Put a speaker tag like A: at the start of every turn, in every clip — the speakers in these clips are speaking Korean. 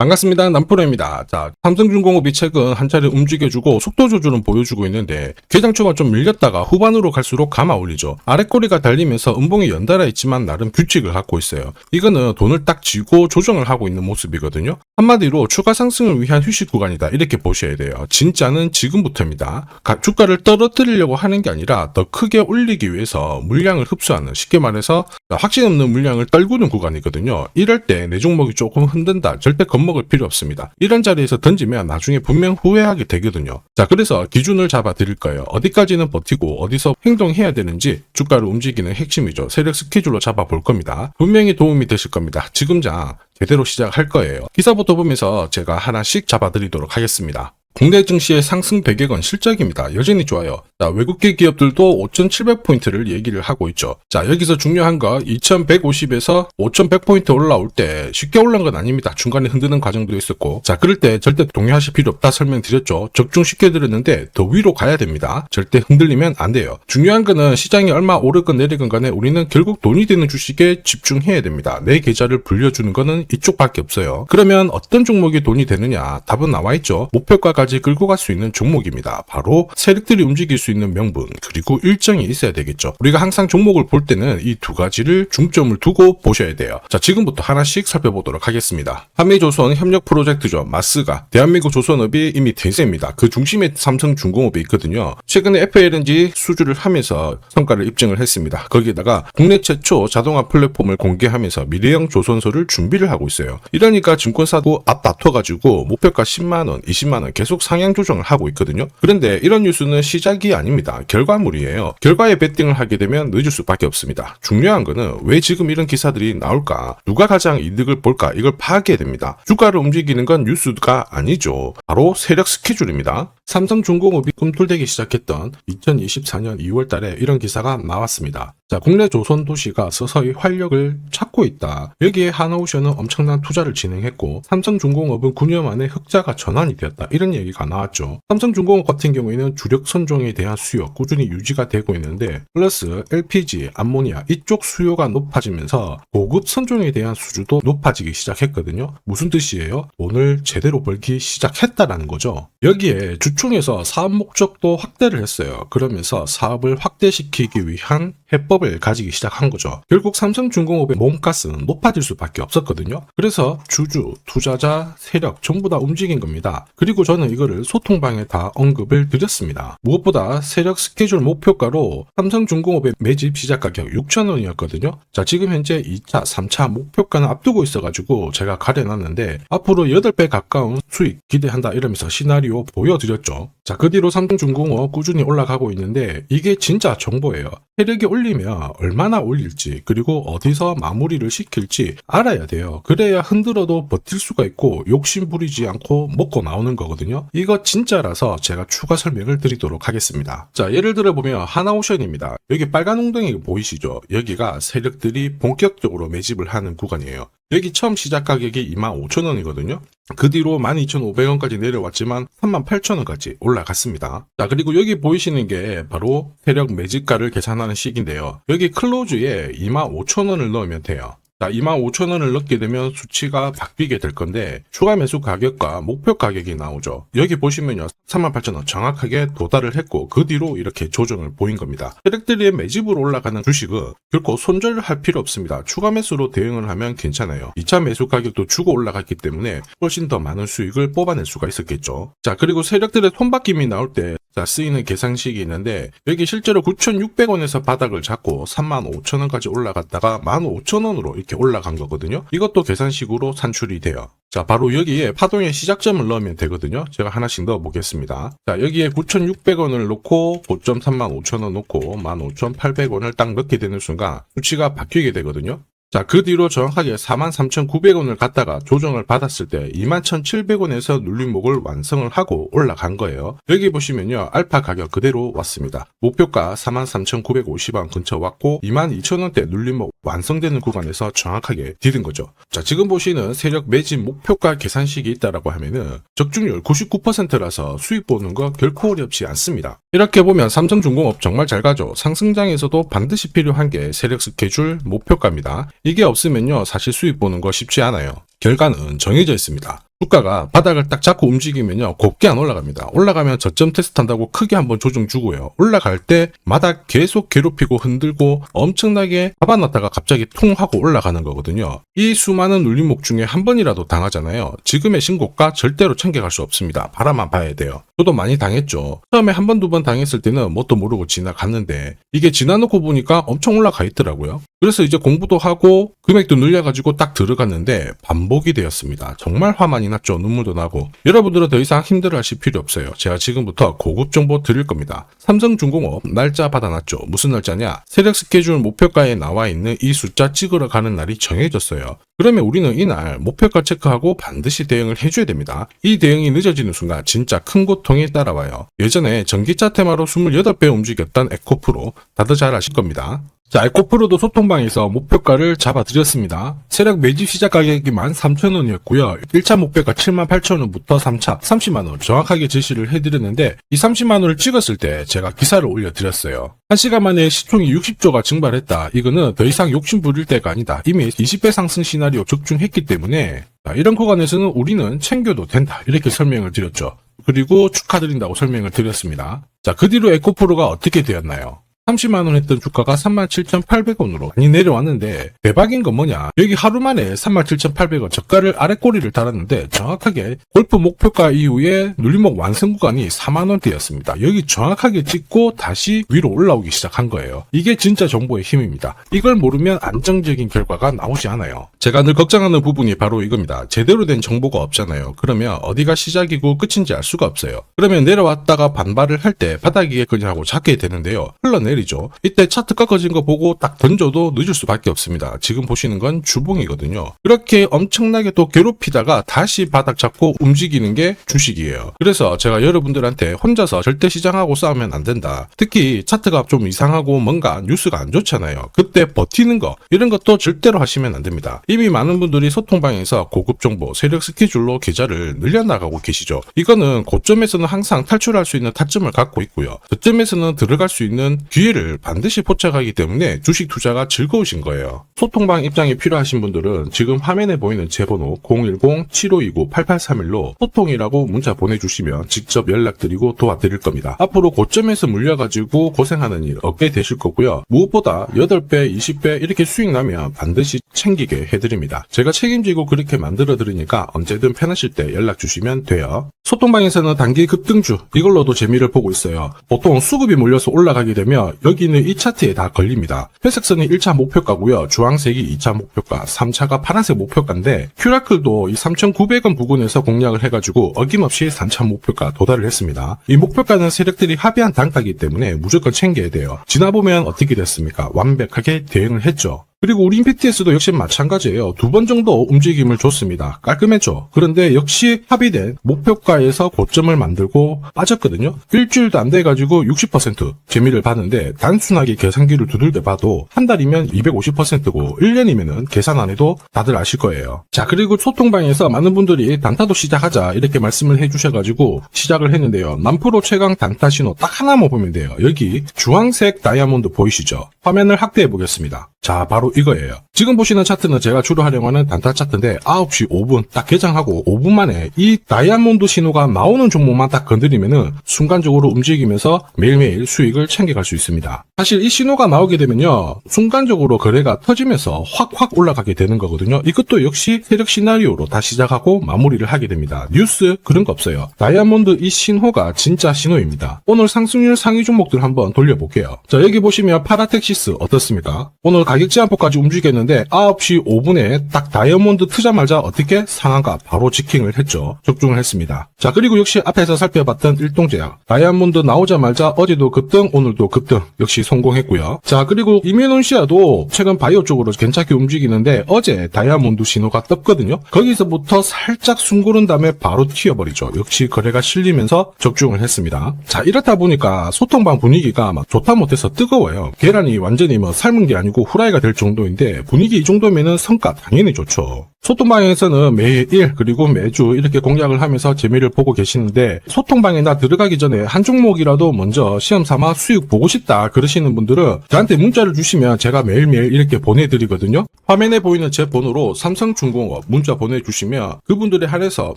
A: 반갑습니다. 남프로입니다. 자, 삼성중공업이 최근 한 차례 움직여주고 속도 조절은 보여주고 있는데 개장초가 좀 밀렸다가 후반으로 갈수록 감아 올리죠. 아랫꼬리가 달리면서 음봉이 연달아 있지만 나름 규칙을 갖고 있어요. 이거는 돈을 딱 쥐고 조정을 하고 있는 모습이거든요. 한마디로 추가 상승을 위한 휴식 구간이다 이렇게 보셔야 돼요. 진짜는 지금부터입니다. 주가를 떨어뜨리려고 하는 게 아니라 더 크게 올리기 위해서 물량을 흡수하는, 쉽게 말해서 확신 없는 물량을 떨구는 구간이거든요. 이럴 때 내 종목이 조금 흔든다, 절대 겁먹을 필요 없습니다. 이런 자리에서 던지면 나중에 분명 후회하게 되거든요. 자, 그래서 기준을 잡아 드릴 거예요. 어디까지는 버티고 어디서 행동해야 되는지 주가를 움직이는 핵심이죠. 세력 스케줄로 잡아 볼 겁니다. 분명히 도움이 되실 겁니다. 지금장 제대로 시작할 거예요. 기사부터 보면서 제가 하나씩 잡아 드리도록 하겠습니다. 국내 증시의 상승 배경은 실적입니다. 여전히 좋아요. 자, 외국계 기업들도 5,700포인트를 얘기를 하고 있죠. 자, 여기서 중요한 거 2,150에서 5,100포인트 올라올 때 쉽게 올라온 건 아닙니다. 중간에 흔드는 과정도 있었고, 자, 그럴 때 절대 동요하실 필요 없다 설명드렸죠. 적중시켜 드렸는데 더 위로 가야 됩니다. 절대 흔들리면 안 돼요. 중요한 거는 시장이 얼마 오르건 내리건 간에 우리는 결국 돈이 되는 주식에 집중해야 됩니다. 내 계좌를 불려주는 거는 이쪽밖에 없어요. 그러면 어떤 종목이 돈이 되느냐? 답은 나와 있죠. 목표가까지 끌고 갈 수 있는 종목입니다. 바로 세력들이 움직일 수 있는 명분, 그리고 일정이 있어야 되겠죠. 우리가 항상 종목을 볼 때는 이 두 가지를 중점을 두고 보셔야 돼요. 자, 지금부터 하나씩 살펴보도록 하겠습니다. 한미조선 협력 프로젝트죠. 마스가 대한민국 조선업이 이미 대세입니다. 그 중심에 삼성중공업이 있거든요. 최근에 FLNG 수주를 하면서 성과를 입증을 했습니다. 거기에다가 국내 최초 자동화 플랫폼을 공개하면서 미래형 조선소를 준비를 하고 있어요. 이러니까 증권사도 앞다퉈가지고 목표가 10만원, 20만원 계속 상향 조정을 하고 있거든요. 그런데 이런 뉴스는 시작이 아닙니다. 결과물이에요. 결과에 베팅을 하게 되면 늦을 수밖에 없습니다. 중요한 거는 왜 지금 이런 기사들이 나올까? 누가 가장 이득을 볼까? 이걸 파악해야 됩니다. 주가를 움직이는 건 뉴스가 아니죠. 바로 세력 스케줄입니다. 삼성중공업이 꿈틀대기 시작했던 2024년 2월 달에 이런 기사가 나왔습니다. 자, 국내 조선 도시가 서서히 활력을 찾고 있다. 여기에 하나오션은 엄청난 투자를 진행했고 삼성중공업은 9년 만에 흑자가 전환이 되었다. 이런 얘기가 나왔죠. 삼성중공업 같은 경우에는 주력 선종에 대한 수요 꾸준히 유지가 되고 있는데, 플러스 LPG, 암모니아 이쪽 수요가 높아지면서 고급 선종에 대한 수주도 높아지기 시작했거든요. 무슨 뜻이에요? 돈을 제대로 벌기 시작했다라는 거죠. 여기에 주총에서 사업 목적도 확대를 했어요. 그러면서 사업을 확대시키기 위한 해법을 가지기 시작한 거죠. 결국 삼성중공업의 몸값은 높아질 수밖에 없었거든요. 그래서 주주, 투자자, 세력 전부 다 움직인 겁니다. 그리고 저는 이거를 소통방에 다 언급을 드렸습니다. 무엇보다 세력 스케줄 목표가로 삼성중공업의 매집 시작 가격 6,000원이었거든요. 자, 지금 현재 2차, 3차 목표가는 앞두고 있어가지고 제가 가려놨는데 앞으로 8배 가까운 수익 기대한다 이러면서 시나리오 보여드렸죠. 자, 그 뒤로 삼성중공업 꾸준히 올라가고 있는데 이게 진짜 정보예요. 세력이 올리면 얼마나 올릴지, 그리고 어디서 마무리를 시킬지 알아야 돼요. 그래야 흔들어도 버틸 수가 있고 욕심 부리지 않고 먹고 나오는 거거든요. 이거 진짜라서 제가 추가 설명을 드리도록 하겠습니다. 자, 예를 들어 보면 하나오션입니다. 여기 빨간 웅덩이 보이시죠? 여기가 세력들이 본격적으로 매집을 하는 구간이에요. 여기 처음 시작 가격이 25,000원이거든요. 그 뒤로 12,500원까지 내려왔지만 38,000원까지 올라갔습니다. 자, 그리고 여기 보이시는 게 바로 세력 매집가를 계산하는 식인데요. 여기 클로즈에 25,000원을 넣으면 돼요. 자, 25,000원을 넣게 되면 수치가 바뀌게 될 건데 추가 매수 가격과 목표 가격이 나오죠. 여기 보시면요, 38,000원 정확하게 도달을 했고 그 뒤로 이렇게 조정을 보인 겁니다. 세력들이 매집으로 올라가는 주식은 결코 손절할 필요 없습니다. 추가 매수로 대응을 하면 괜찮아요. 2차 매수 가격도 주고 올라갔기 때문에 훨씬 더 많은 수익을 뽑아낼 수가 있었겠죠. 자, 그리고 세력들의 손바뀜이 나올 때 쓰이는 계산식이 있는데 여기 실제로 9,600원에서 바닥을 잡고 35,000원까지 올라갔다가 15,000원으로 이렇게 올라간 거거든요. 이것도 계산식으로 산출이 돼요. 자, 바로 여기에 파동의 시작점을 넣으면 되거든요. 제가 하나씩 넣어 보겠습니다. 자, 여기에 9,600원을 놓고 고점 35,000원 놓고 15,800원을 딱 넣게 되는 순간 수치가 바뀌게 되거든요. 자, 그 뒤로 정확하게 43,900원을 갖다가 조정을 받았을 때 21,700원에서 눌림목을 완성을 하고 올라간 거예요. 여기 보시면요, 알파 가격 그대로 왔습니다. 목표가 43,950원 근처 왔고 22,000원대 눌림목 완성되는 구간에서 정확하게 디딘 거죠. 자, 지금 보시는 세력 매집 목표가 계산식이 있다라고 하면은 적중률 99%라서 수익 보는 거 결코 어렵지 않습니다. 이렇게 보면 삼성중공업 정말 잘 가죠. 상승장에서도 반드시 필요한 게 세력 스케줄 목표가입니다. 이게 없으면요, 사실 수익 보는 거 쉽지 않아요. 결과는 정해져 있습니다. 주가가 바닥을 딱 잡고 움직이면요 곱게 안 올라갑니다. 올라가면 저점 테스트 한다고 크게 한번 조정 주고요. 올라갈 때 마다 계속 괴롭히고 흔들고 엄청나게 잡아놨다가 갑자기 퉁 하고 올라가는 거거든요. 이 수많은 눌림목 중에 한 번이라도 당하잖아요. 지금의 신고가 절대로 챙겨갈 수 없습니다. 바라만 봐야 돼요. 저도 많이 당했죠. 처음에 한 번, 두 번 당했을 때는 뭣도 모르고 지나갔는데 이게 지나놓고 보니까 엄청 올라가 있더라고요. 그래서 이제 공부도 하고 금액도 늘려가지고 딱 들어갔는데 반복이 되었습니다. 정말 화만이 났죠. 눈물도 나고. 여러분들은 더 이상 힘들어하실 필요 없어요. 제가 지금부터 고급 정보 드릴 겁니다. 삼성중공업 날짜 받아놨죠. 무슨 날짜냐? 세력 스케줄 목표가에 나와 있는 이 숫자 찍으러 가는 날이 정해졌어요. 그러면 우리는 이날 목표가 체크하고 반드시 대응을 해줘야 됩니다. 이 대응이 늦어지는 순간 진짜 큰 고통이 따라와요. 예전에 전기차 테마로 28배 움직였던 에코프로 다들 잘 아실 겁니다. 자, 에코프로도 소통방에서 목표가를 잡아드렸습니다. 세력 매집 시작 가격이 13,000원이었고요. 1차 목표가 78,000원부터 3차 30만원 정확하게 제시를 해드렸는데 이 30만원을 찍었을 때 제가 기사를 올려드렸어요. 1시간 만에 시총이 60조가 증발했다. 이거는 더 이상 욕심 부릴 때가 아니다. 이미 20배 상승 시나리오 적중했기 때문에 이런 구간에서는 우리는 챙겨도 된다. 이렇게 설명을 드렸죠. 그리고 축하드린다고 설명을 드렸습니다. 자, 그 뒤로 에코프로가 어떻게 되었나요? 30만원 했던 주가가 37,800원으로 많이 내려왔는데 대박인 건 뭐냐, 여기 하루 만에 37,800원 저가를 아래꼬리를 달았는데 정확하게 골프 목표가 이후에 눌림목 완성 구간이 4만원대였습니다. 여기 정확하게 찍고 다시 위로 올라오기 시작한 거예요. 이게 진짜 정보의 힘입니다. 이걸 모르면 안정적인 결과가 나오지 않아요. 제가 늘 걱정하는 부분이 바로 이겁니다. 제대로 된 정보가 없잖아요. 그러면 어디가 시작이고 끝인지 알 수가 없어요. 그러면 내려왔다가 반발을 할 때 바닥이에 그냥 하고 잡게 되는데요. 흘러내리죠. 이때 차트 꺾어진 거 보고 딱 던져도 늦을 수밖에 없습니다. 지금 보시는 건 주봉이거든요. 이렇게 엄청나게 또 괴롭히다가 다시 바닥 잡고 움직이는 게 주식이에요. 그래서 제가 여러분들한테 혼자서 절대 시장하고 싸우면 안 된다. 특히 차트가 좀 이상하고 뭔가 뉴스가 안 좋잖아요. 그때 버티는 거 이런 것도 절대로 하시면 안 됩니다. 이미 많은 분들이 소통방에서 고급 정보, 세력 스케줄로 계좌를 늘려나가고 계시죠. 이거는 고점에서는 항상 탈출할 수 있는 타점을 갖고 있고요. 저점에서는 들어갈 수 있는 기회를 반드시 포착하기 때문에 주식 투자가 즐거우신 거예요. 소통방 입장이 필요하신 분들은 지금 화면에 보이는 제 번호 010-7529-8831로 소통이라고 문자 보내주시면 직접 연락드리고 도와드릴 겁니다. 앞으로 고점에서 물려가지고 고생하는 일 없게 되실 거고요. 무엇보다 8배, 20배 이렇게 수익 나면 반드시 챙기게 해드립니다. 제가 책임지고 그렇게 만들어 드리니까 언제든 편하실 때 연락 주시면 돼요. 소통방에서는 단기 급등주 이걸로도 재미를 보고 있어요. 보통 수급이 몰려서 올라가게 되면 여기는 이 차트에 다 걸립니다. 회색선이 1차 목표가고요. 주황색이 2차 목표가, 3차가 파란색 목표가인데 큐라클도 이 3,900원 부근에서 공략을 해가지고 어김없이 3차 목표가 도달을 했습니다. 이 목표가는 세력들이 합의한 단가이기 때문에 무조건 챙겨야 돼요. 지나보면 어떻게 됐습니까? 완벽하게 대응을 했죠. 그리고 우리 임팩트에서도 역시 마찬가지예요. 2번 정도 움직임을 줬습니다. 깔끔했죠. 그런데 역시 합의된 목표가에서 고점을 만들고 빠졌거든요. 일주일도 안 돼가지고 60% 재미를 봤는데 단순하게 계산기를 두들겨 봐도 한 달이면 250%고 1년이면은 계산 안 해도 다들 아실 거예요. 자, 그리고 소통방에서 많은 분들이 단타도 시작하자 이렇게 말씀을 해주셔가지고 시작을 했는데요. 남프로 최강 단타 신호 딱 하나만 보면 돼요. 여기 주황색 다이아몬드 보이시죠? 화면을 확대해 보겠습니다. 자, 바로 이거예요. 지금 보시는 차트는 제가 주로 활용하는 단타 차트인데 9시 5분 딱 개장하고 5분 만에 이 다이아몬드 신호가 나오는 종목만 딱 건드리면은 순간적으로 움직이면서 매일매일 수익을 챙겨갈 수 있습니다. 사실 이 신호가 나오게 되면요. 순간적으로 거래가 터지면서 확 올라가게 되는 거거든요. 이것도 역시 세력 시나리오로 다 시작하고 마무리를 하게 됩니다. 뉴스 그런 거 없어요. 다이아몬드 이 신호가 진짜 신호입니다. 오늘 상승률 상위 종목들 한번 돌려볼게요. 자, 여기 보시면 파라텍시스 어떻습니까? 오늘 가격 제한폭까지 움직였는데 9시 5분에 딱 다이아몬드 트자마자 어떻게 상한가 바로 지킹을 했죠. 적중을 했습니다. 자, 그리고 역시 앞에서 살펴봤던 일동제약 다이아몬드 나오자마자 어제도 급등 오늘도 급등 역시 성공했고요. 자, 그리고 이메논시아도 최근 바이오 쪽으로 괜찮게 움직이는데 어제 다이아몬드 신호가 떴거든요. 거기서부터 살짝 숨고른 다음에 바로 튀어버리죠. 역시 거래가 실리면서 적중을 했습니다. 자, 이렇다 보니까 소통방 분위기가 막 좋다 못해서 뜨거워요. 계란이 완전히 뭐 삶은 게 아니고 후라이가 될 정도인데 분위기 이 정도면은 성과 당연히 좋죠. 소통방에서는 매일 그리고 매주 이렇게 공략을 하면서 재미를 보고 계시는데, 소통방에 나 들어가기 전에 한 종목이라도 먼저 시험 삼아 수익 보고 싶다 그러시는 분들은 저한테 문자를 주시면 제가 매일매일 이렇게 보내드리거든요. 화면에 보이는 제 번호로 삼성중공업 문자 보내주시면 그분들에 한해서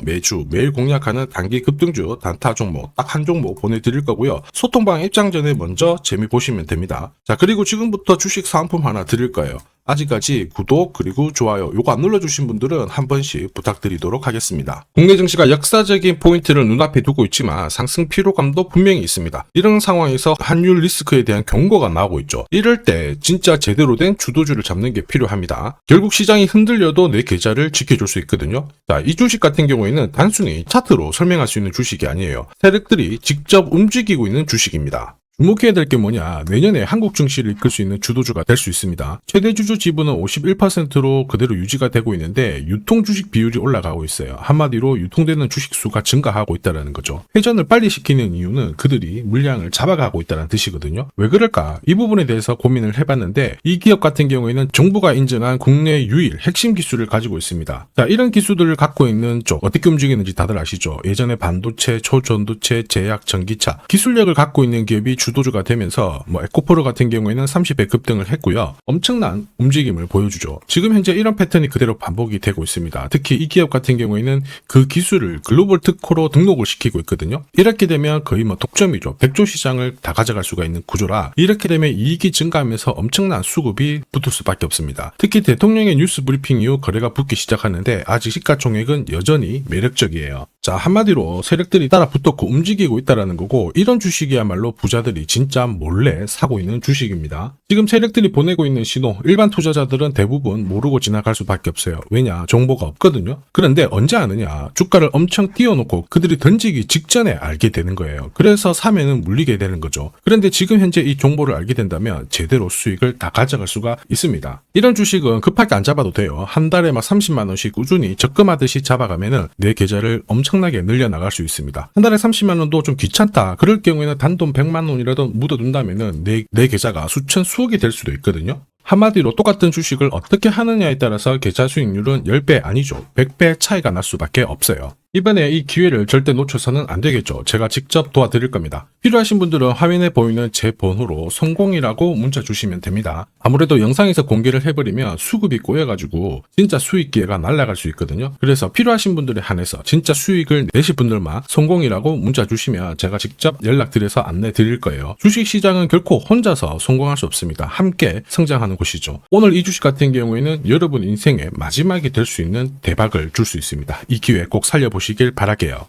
A: 매주 매일 공략하는 단기 급등주 단타 종목 딱 한 종목 보내드릴 거고요. 소통방 입장 전에 먼저 재미 보시면 됩니다. 자, 그리고 지금부터 주식 사은품 하나 드릴 거예요. 아직까지 구독 그리고 좋아요 요거 안 눌러주신 분들은 한 번씩 부탁드리도록 하겠습니다. 국내 증시가 역사적인 포인트를 눈앞에 두고 있지만 상승 피로감도 분명히 있습니다. 이런 상황에서 환율 리스크에 대한 경고가 나오고 있죠. 이럴 때 진짜 제대로 된 주도주를 잡는 게 필요합니다. 결국 시장이 흔들려도 내 계좌를 지켜줄 수 있거든요. 자, 이 주식 같은 경우에는 단순히 차트로 설명할 수 있는 주식이 아니에요. 세력들이 직접 움직이고 있는 주식입니다. 주목해야 될 게 뭐냐, 내년에 한국 증시를 이끌 수 있는 주도주가 될 수 있습니다. 최대 주주 지분은 51%로 그대로 유지가 되고 있는데 유통 주식 비율이 올라가고 있어요. 한마디로 유통되는 주식 수가 증가하고 있다는 거죠. 회전을 빨리 시키는 이유는 그들이 물량을 잡아가고 있다는 뜻이거든요. 왜 그럴까? 이 부분에 대해서 고민을 해봤는데, 이 기업 같은 경우에는 정부가 인정한 국내 유일 핵심 기술을 가지고 있습니다. 자, 이런 기술들을 갖고 있는 쪽 어떻게 움직이는지 다들 아시죠? 예전에 반도체, 초전도체, 제약, 전기차 기술력을 갖고 있는 기업이 주도주가 되면서 에코프로 같은 경우에는 30배 급등을 했고요. 엄청난 움직임을 보여주죠. 지금 현재 이런 패턴이 그대로 반복이 되고 있습니다. 특히 이 기업 같은 경우에는 그 기술을 글로벌 특허로 등록을 시키고 있거든요. 이렇게 되면 거의 독점이죠. 100조 시장을 다 가져갈 수가 있는 구조라, 이렇게 되면 이익이 증가하면서 엄청난 수급이 붙을 수밖에 없습니다. 특히 대통령의 뉴스 브리핑 이후 거래가 붙기 시작하는데 아직 시가총액은 여전히 매력적이에요. 자, 한마디로 세력들이 따라 붙었고 움직이고 있다는 거고, 이런 주식이야말로 부자들이 진짜 몰래 사고 있는 주식입니다. 지금 세력들이 보내고 있는 신호, 일반 투자자들은 대부분 모르고 지나갈 수밖에 없어요. 왜냐? 정보가 없거든요. 그런데 언제 아느냐? 주가를 엄청 띄워놓고 그들이 던지기 직전에 알게 되는 거예요. 그래서 사면은 물리게 되는 거죠. 그런데 지금 현재 이 정보를 알게 된다면 제대로 수익을 다 가져갈 수가 있습니다. 이런 주식은 급하게 안 잡아도 돼요. 한 달에 30만 원씩 꾸준히 적금하듯이 잡아가면은 내 계좌를 엄청나게 늘려나갈 수 있습니다. 한 달에 30만 원도 좀 귀찮다 그럴 경우에는 단돈 100만 원이라도 묻어둔다면은 내 계좌가 수천 수억이 될 수도 있거든요. 한마디로 똑같은 주식을 어떻게 하느냐에 따라서 계좌 수익률은 10배 아니죠. 100배 차이가 날 수밖에 없어요. 이번에 이 기회를 절대 놓쳐서는 안 되겠죠. 제가 직접 도와드릴 겁니다. 필요하신 분들은 화면에 보이는 제 번호로 성공이라고 문자 주시면 됩니다. 아무래도 영상에서 공개를 해버리면 수급이 꼬여가지고 진짜 수익 기회가 날아갈 수 있거든요. 그래서 필요하신 분들에 한해서 진짜 수익을 내실 분들만 성공이라고 문자 주시면 제가 직접 연락드려서 안내 드릴 거예요. 주식시장은 결코 혼자서 성공할 수 없습니다. 함께 성장하는 곳이죠. 오늘 이 주식 같은 경우에는 여러분 인생의 마지막이 될 수 있는 대박을 줄 수 있습니다. 이 기회 꼭 살려보시길 바랄게요.